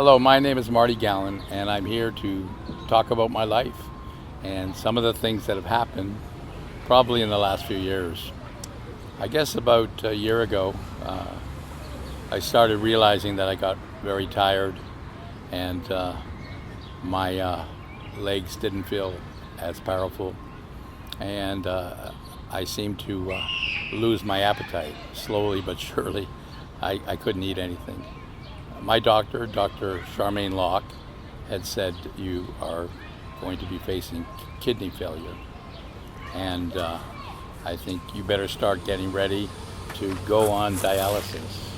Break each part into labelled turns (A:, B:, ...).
A: Hello, my name is Marty Galin, and I'm here to talk about my life and some of the things that have happened probably in the last few years. I guess about a year ago, I started realizing that I got very tired and my legs didn't feel as powerful, and I seemed to lose my appetite slowly but surely. I couldn't eat anything. My doctor, Dr. Charmaine Locke, had said you are going to be facing kidney failure, and I think you better start getting ready to go on dialysis.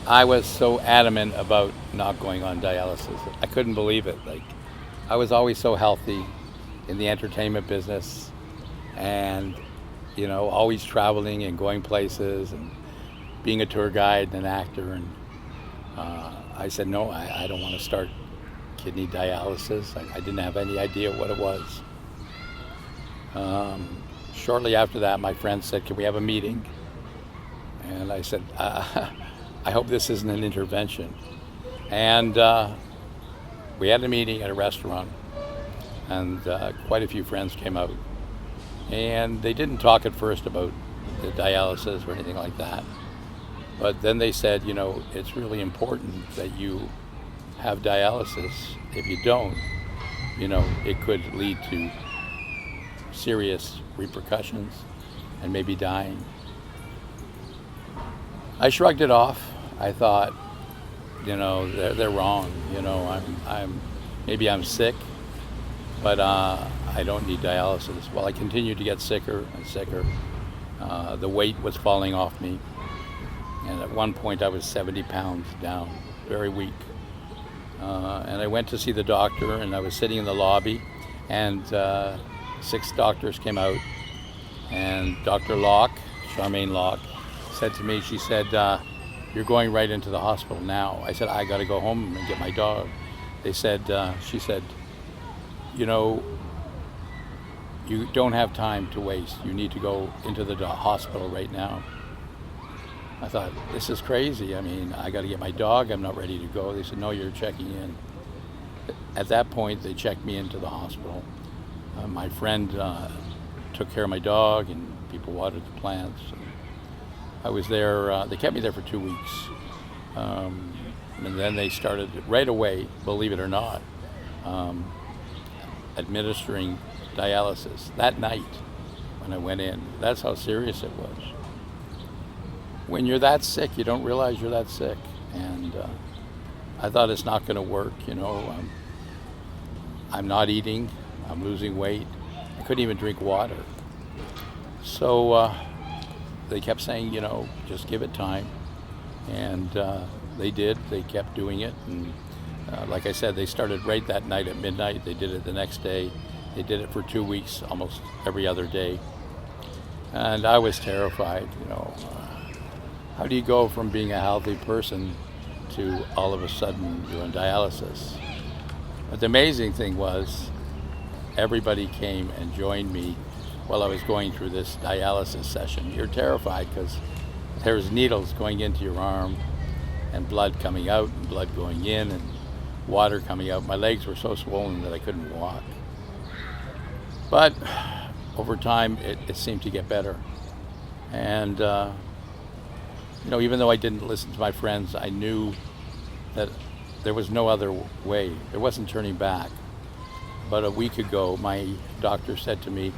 A: I was so adamant about not going on dialysis. I couldn't believe it. Like, I was always so healthy in the entertainment business, and always traveling and going places and being a tour guide and an actor, and I said, no, I don't want to start kidney dialysis. I didn't have any idea what it was. Shortly after that, my friend said, can we have a meeting? And I said, I hope this isn't an intervention. And we had a meeting at a restaurant, and quite a few friends came out. And they didn't talk at first about the dialysis or anything like that. But then they said, it's really important that you have dialysis. If you don't, it could lead to serious repercussions and maybe dying. I shrugged it off. I thought, they're wrong. Maybe I'm sick, but I don't need dialysis. Well, I continued to get sicker and sicker. The weight was falling off me. And at one point I was 70 pounds down, very weak. And I went to see the doctor, and I was sitting in the lobby, and 6 doctors came out. And Dr. Locke, Charmaine Locke, said to me, she said, you're going right into the hospital now. I said, I got to go home and get my dog. They said, she said, you don't have time to waste. You need to go into the hospital right now. I thought, this is crazy. I got to get my dog. I'm not ready to go. They said, no, you're checking in. At that point, they checked me into the hospital. My friend took care of my dog, and people watered the plants. I was there. They kept me there for 2 weeks. And then they started right away, believe it or not, administering dialysis that night when I went in. That's how serious it was. When you're that sick, you don't realize you're that sick. And I thought, it's not going to work. I'm not eating. I'm losing weight. I couldn't even drink water. So they kept saying, just give it time. And they did. They kept doing it. And like I said, they started right that night at midnight. They did it the next day. They did it for 2 weeks, almost every other day. And I was terrified, How do you go from being a healthy person to all of a sudden you're on dialysis? But the amazing thing was, everybody came and joined me while I was going through this dialysis session. You're terrified because there's needles going into your arm, and blood coming out, and blood going in, and water coming out. My legs were so swollen that I couldn't walk. But over time, it seemed to get better. And even though I didn't listen to my friends, I knew that there was no other way. There wasn't turning back. But a week ago, my doctor said to me,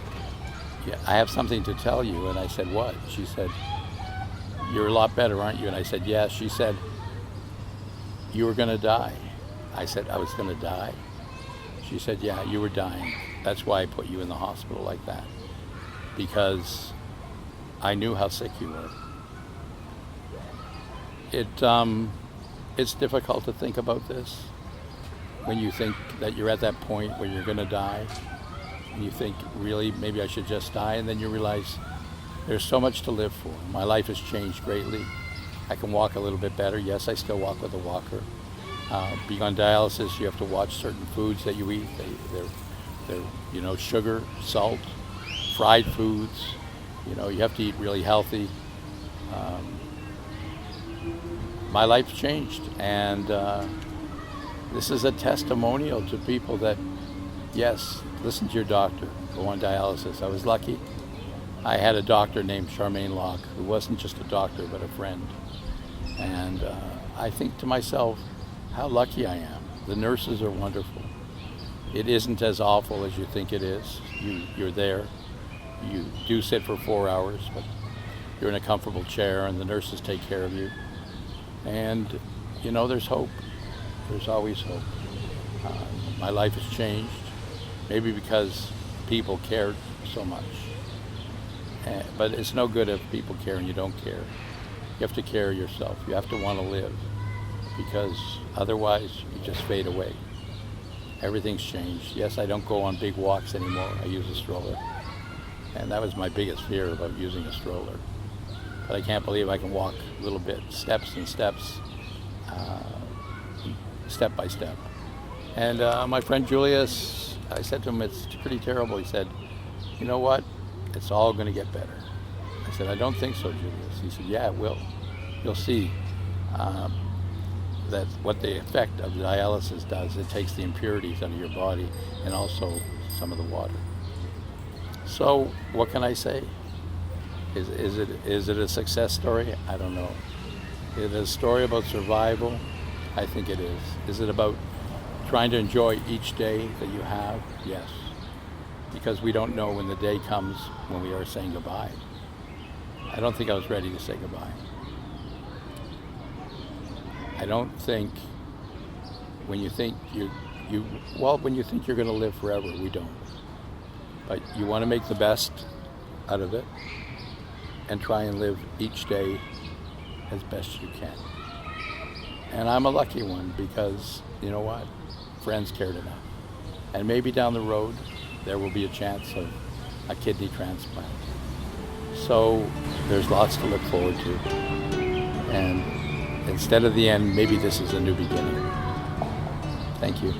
A: yeah, I have something to tell you. And I said, what? She said, you're a lot better, aren't you? And I said, yes. She said, you were going to die. I said, I was going to die. She said, yeah, you were dying. That's why I put you in the hospital like that, because I knew how sick you were. It's difficult to think about this when you think that you're at that point where you're going to die, and you think, really, maybe I should just die, and then you realize there's so much to live for. My life has changed greatly. I can walk a little bit better. Yes, I still walk with a walker. Being on dialysis, you have to watch certain foods that you eat. They're sugar, salt, fried foods. You have to eat really healthy. My life changed, and This is a testimonial to people that, yes, listen to your doctor, go on dialysis. I was lucky. I had a doctor named Charmaine Locke, who wasn't just a doctor, but a friend. And I think to myself, how lucky I am. The nurses are wonderful. It isn't as awful as you think it is. You're there. You do sit for 4 hours, but you're in a comfortable chair and the nurses take care of you. And you know, there's hope. There's always hope. My life has changed, maybe because people cared so much. But it's no good if people care and you don't care. You have to care yourself. You have to want to live, because otherwise you just fade away. Everything's changed. Yes, I don't go on big walks anymore. I use a stroller. And that was my biggest fear about using a stroller. But I can't believe I can walk a little bit, steps and steps, step by step. And my friend Julius, I said to him, it's pretty terrible. He said, you know what? It's all going to get better. I said, I don't think so, Julius. He said, yeah, it will. You'll see that what the effect of dialysis does, it takes the impurities out of your body and also some of the water. So what can I say? Is it a success story? I don't know. Is it a story about survival? I think it is. Is it about trying to enjoy each day that you have? Yes. Because we don't know when the day comes when we are saying goodbye. I don't think I was ready to say goodbye. I don't think when you think when you think you're going to live forever, we don't. But you want to make the best out of it and try and live each day as best you can. And I'm a lucky one because, you know what? Friends cared enough. And maybe down the road, there will be a chance of a kidney transplant. So there's lots to look forward to. And instead of the end, maybe this is a new beginning. Thank you.